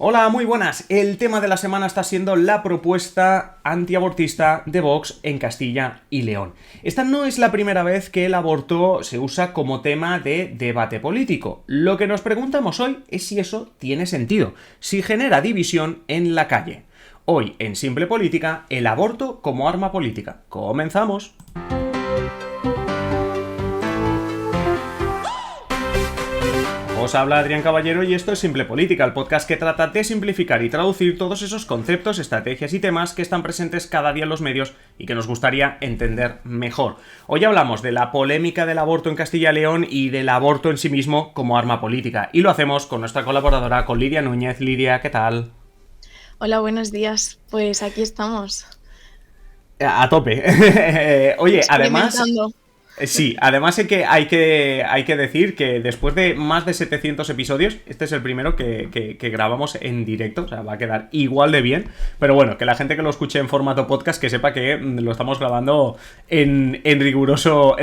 Hola, muy buenas. El tema de la semana está siendo la propuesta antiabortista de Vox en Castilla y León. Esta no es la primera vez que el aborto se usa como tema de debate político. Lo que nos preguntamos hoy es si eso tiene sentido, si genera división en la calle. Hoy, en Simple Política, el aborto como arma política. ¡Comenzamos! Os habla Adrián Caballero y esto es Simple Política, el podcast que trata de simplificar y traducir todos esos conceptos, estrategias y temas que están presentes cada día en los medios y que nos gustaría entender mejor. Hoy hablamos de la polémica del aborto en Castilla y León y del aborto en sí mismo como arma política. Y lo hacemos con nuestra colaboradora, con Lidia Núñez. Lidia, ¿qué tal? Hola, buenos días. Pues aquí estamos. A tope. Oye, además... Sí, además es que hay que decir que después de más de 700 episodios, este es el primero que grabamos en directo, o sea, va a quedar igual de bien, pero bueno, que la gente que lo escuche en formato podcast que sepa que lo estamos grabando en riguroso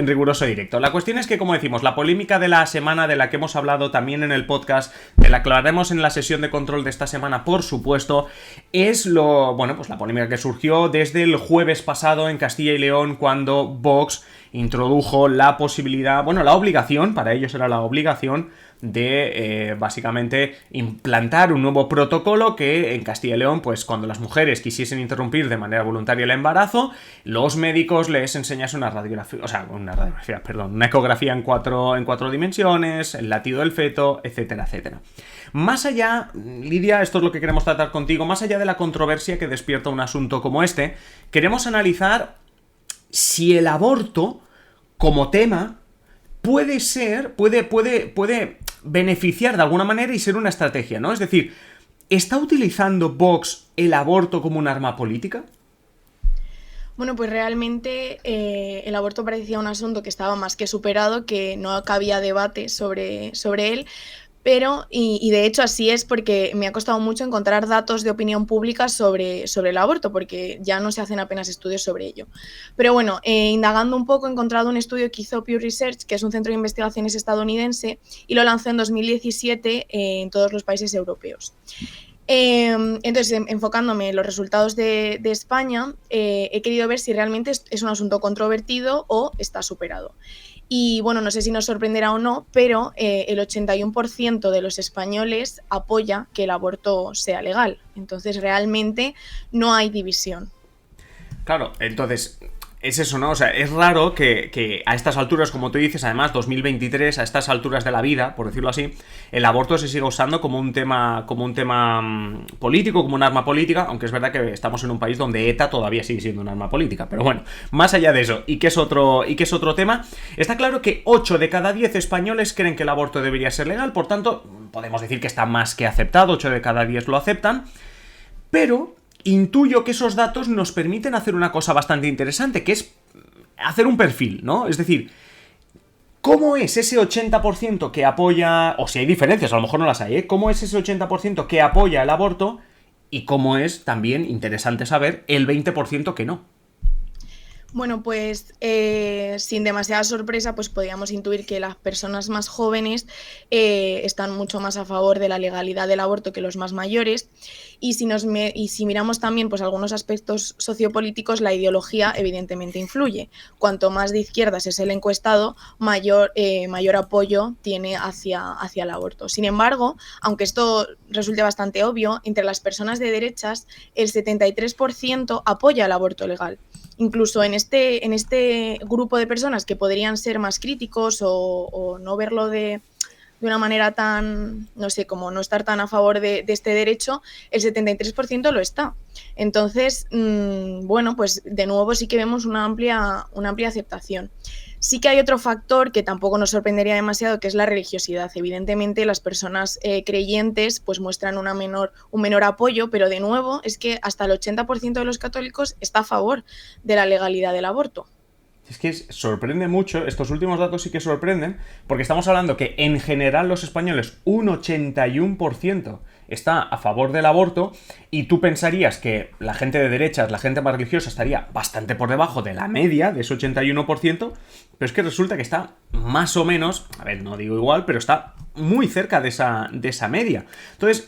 directo. La cuestión es que, como decimos, la polémica de la semana de la que hemos hablado también en el podcast, de la que hablaremos en la sesión de control de esta semana, por supuesto, es pues la polémica que surgió desde el jueves pasado en Castilla y León cuando Vox introdujo la posibilidad, la obligación, para ellos era la obligación de básicamente implantar un nuevo protocolo que en Castilla y León, pues cuando las mujeres quisiesen interrumpir de manera voluntaria el embarazo, los médicos les enseñasen una ecografía en cuatro dimensiones, el latido del feto, etcétera, etcétera. Más allá, Lidia, esto es lo que queremos tratar contigo, más allá de la controversia que despierta un asunto como este, queremos analizar si el aborto como tema puede beneficiar de alguna manera y ser una estrategia, ¿no? Es decir, ¿está utilizando Vox el aborto como un arma política? Bueno, pues realmente el aborto parecía un asunto que estaba más que superado, que no cabía debate sobre él. Pero, y de hecho así es porque me ha costado mucho encontrar datos de opinión pública sobre el aborto, porque ya no se hacen apenas estudios sobre ello. Pero bueno, indagando un poco he encontrado un estudio que hizo Pew Research, que es un centro de investigaciones estadounidense, y lo lanzó en 2017 en todos los países europeos. Entonces, enfocándome en los resultados de España, he querido ver si realmente es un asunto controvertido o está superado. Y bueno, no sé si nos sorprenderá o no, pero el 81% de los españoles apoya que el aborto sea legal. Entonces, realmente no hay división. Claro, entonces... es eso, ¿no? O sea, es raro que a estas alturas, como tú dices, además 2023, a estas alturas de la vida, por decirlo así, el aborto se siga usando como un tema político, como un arma política, aunque es verdad que estamos en un país donde ETA todavía sigue siendo un arma política. Pero bueno, más allá de eso, y que es otro tema, está claro que 8 de cada 10 españoles creen que el aborto debería ser legal, por tanto, podemos decir que está más que aceptado, 8 de cada 10 lo aceptan, pero... intuyo que esos datos nos permiten hacer una cosa bastante interesante, que es hacer un perfil, ¿no? Es decir, ¿cómo es ese 80% que apoya, o si hay diferencias, a lo mejor no las hay, ¿eh? ¿Cómo es ese 80% que apoya el aborto y cómo es también interesante saber el 20% que no? Bueno, pues sin demasiada sorpresa, pues podríamos intuir que las personas más jóvenes están mucho más a favor de la legalidad del aborto que los más mayores. Y si miramos también pues algunos aspectos sociopolíticos, la ideología evidentemente influye. Cuanto más de izquierdas es el encuestado, mayor apoyo tiene hacia el aborto. Sin embargo, aunque esto resulte bastante obvio, entre las personas de derechas el 73% apoya el aborto legal. Incluso en este grupo de personas que podrían ser más críticos o no verlo de una manera tan, no sé, como no estar tan a favor de este derecho, el 73% lo está. Entonces, pues de nuevo sí que vemos una amplia aceptación. Sí que hay otro factor que tampoco nos sorprendería demasiado, que es la religiosidad. Evidentemente, las personas creyentes pues muestran un menor apoyo, pero de nuevo es que hasta el 80% de los católicos está a favor de la legalidad del aborto. Es que sorprende mucho, estos últimos datos sí que sorprenden, porque estamos hablando que en general los españoles, un 81% está a favor del aborto, y tú pensarías que la gente de derechas, la gente más religiosa, estaría bastante por debajo de la media, de ese 81%, pero es que resulta que está más o menos, a ver, no digo igual, pero está muy cerca de esa media. Entonces,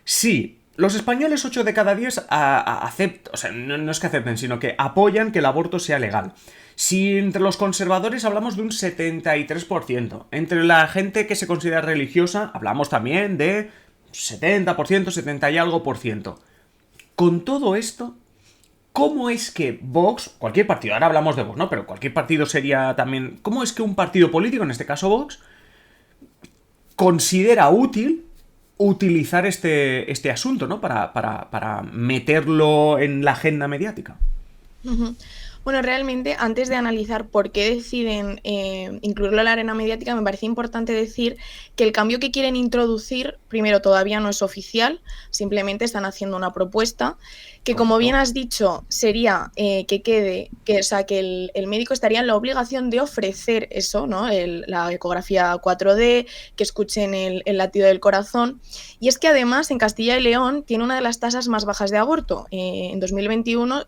Sí, los españoles 8 de cada 10 aceptan, o sea, no es que acepten, sino que apoyan que el aborto sea legal. Si entre los conservadores hablamos de un 73%, entre la gente que se considera religiosa hablamos también de 70%, 70 y algo por ciento. Con todo esto, ¿cómo es que Vox, cualquier partido, ahora hablamos de Vox, ¿no? Pero cualquier partido sería también... ¿Cómo es que un partido político, en este caso Vox, considera útil utilizar este asunto, ¿no? Para meterlo en la agenda mediática? Uh-huh. Bueno, realmente, antes de analizar por qué deciden incluirlo en la arena mediática, me parece importante decir que el cambio que quieren introducir, primero, todavía no es oficial, simplemente están haciendo una propuesta, que como bien has dicho, sería que quede, o sea, que el médico estaría en la obligación de ofrecer eso, ¿no? La ecografía 4D, que escuchen el latido del corazón. Y es que además en Castilla y León tiene una de las tasas más bajas de aborto. En 2021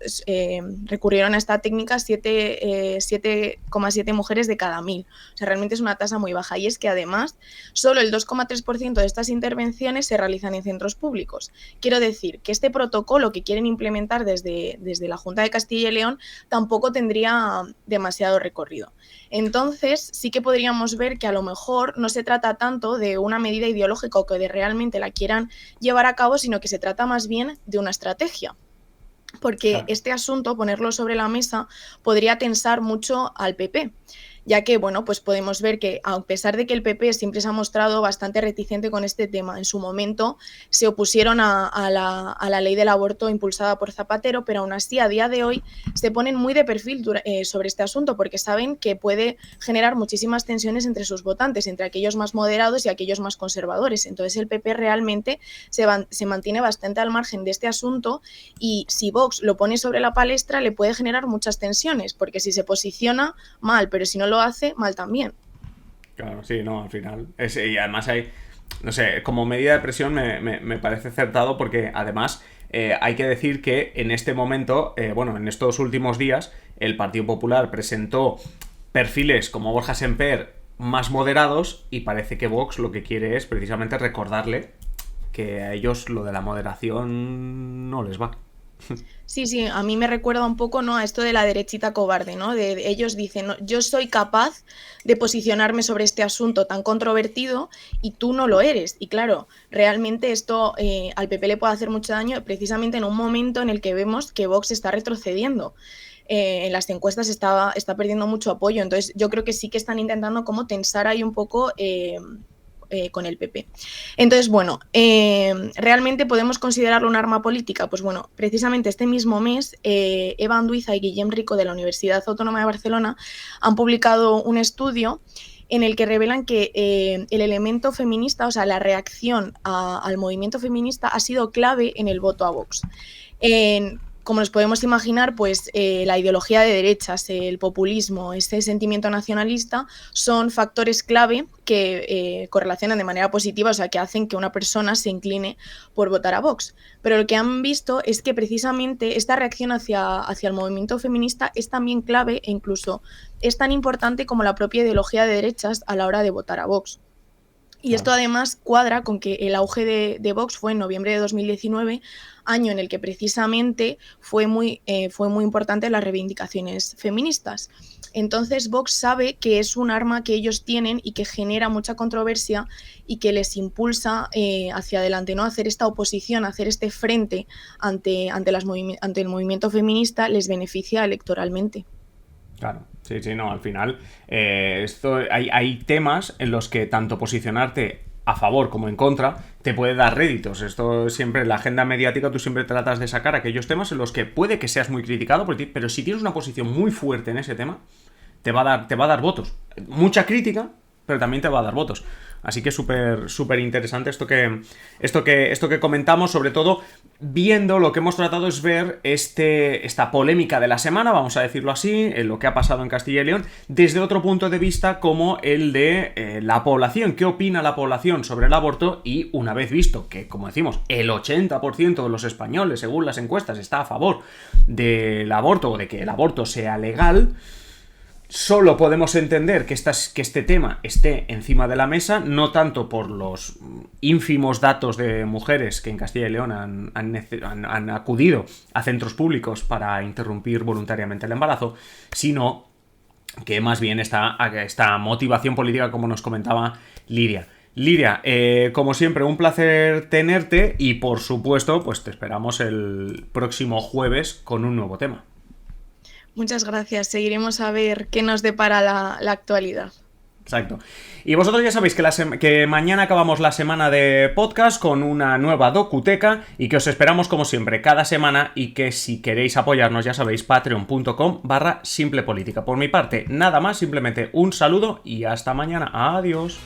recurrieron a esta técnica 7,7 mujeres de cada 1000. O sea, realmente es una tasa muy baja. Y es que además solo el 2,3% de estas intervenciones se realizan en centros públicos. Quiero decir que este protocolo que quieren implementar desde la Junta de Castilla y León tampoco tendría demasiado recorrido. Entonces, sí que podríamos ver que a lo mejor no se trata tanto de una medida ideológica o que de realmente la quieran llevar a cabo, sino que se trata más bien de una estrategia. Porque claro, este asunto, ponerlo sobre la mesa, podría tensar mucho al PP, ya que, bueno, pues podemos ver que a pesar de que el PP siempre se ha mostrado bastante reticente con este tema, en su momento se opusieron a la ley del aborto impulsada por Zapatero, pero aún así a día de hoy se ponen muy de perfil sobre este asunto porque saben que puede generar muchísimas tensiones entre sus votantes, entre aquellos más moderados y aquellos más conservadores. Entonces el PP realmente se mantiene bastante al margen de este asunto y si Vox lo pone sobre la palestra le puede generar muchas tensiones, porque si se posiciona, mal, pero si no lo hace, mal también. Claro, sí, no, al final. Y además hay, no sé, como medida de presión me parece acertado porque además hay que decir que en este momento, bueno, en estos últimos días, el Partido Popular presentó perfiles como Borja Semper más moderados y parece que Vox lo que quiere es precisamente recordarle que a ellos lo de la moderación no les va. Sí, a mí me recuerda un poco, ¿no?, a esto de la derechita cobarde, ¿no? De ellos dicen, ¿no?, yo soy capaz de posicionarme sobre este asunto tan controvertido y tú no lo eres. Y claro, realmente esto al PP le puede hacer mucho daño precisamente en un momento en el que vemos que Vox está retrocediendo. En las encuestas está perdiendo mucho apoyo. Entonces yo creo que sí que están intentando como tensar ahí un poco... con el PP. Entonces, bueno, ¿realmente podemos considerarlo un arma política? Pues bueno, precisamente este mismo mes, Eva Anduiza y Guillem Rico de la Universidad Autónoma de Barcelona han publicado un estudio en el que revelan que el elemento feminista, o sea, la reacción al movimiento feminista ha sido clave en el voto a Vox. Como nos podemos imaginar, pues la ideología de derechas, el populismo, este sentimiento nacionalista son factores clave que correlacionan de manera positiva, o sea, que hacen que una persona se incline por votar a Vox. Pero lo que han visto es que precisamente esta reacción hacia el movimiento feminista es también clave e incluso es tan importante como la propia ideología de derechas a la hora de votar a Vox. Y esto además cuadra con que el auge de Vox fue en noviembre de 2019, año en el que precisamente fue muy importante las reivindicaciones feministas. Entonces Vox sabe que es un arma que ellos tienen y que genera mucha controversia y que les impulsa hacia adelante, ¿no? Hacer esta oposición, hacer este frente ante el movimiento feminista les beneficia electoralmente. Claro, sí, no, al final hay temas en los que tanto posicionarte a favor como en contra te puede dar réditos. Esto siempre, en la agenda mediática tú siempre tratas de sacar aquellos temas en los que puede que seas muy criticado, pero si tienes una posición muy fuerte en ese tema, te va a dar votos. Mucha crítica, pero también te va a dar votos. Así que súper interesante esto que comentamos, sobre todo viendo lo que hemos tratado es ver esta polémica de la semana, vamos a decirlo así, lo que ha pasado en Castilla y León, desde otro punto de vista como el de la población. ¿Qué opina la población sobre el aborto? Y una vez visto que, como decimos, el 80% de los españoles, según las encuestas, está a favor del aborto o de que el aborto sea legal, Solo podemos entender que este tema esté encima de la mesa, no tanto por los ínfimos datos de mujeres que en Castilla y León han acudido a centros públicos para interrumpir voluntariamente el embarazo, sino que más bien esta motivación política, como nos comentaba Lidia. Lidia, como siempre, un placer tenerte y, por supuesto, pues te esperamos el próximo jueves con un nuevo tema. Muchas gracias. Seguiremos a ver qué nos depara la actualidad. Exacto. Y vosotros ya sabéis que mañana acabamos la semana de podcast con una nueva docuteca y que os esperamos como siempre cada semana y que si queréis apoyarnos ya sabéis patreon.com/simplepolítica. Por mi parte, nada más, simplemente un saludo y hasta mañana. Adiós.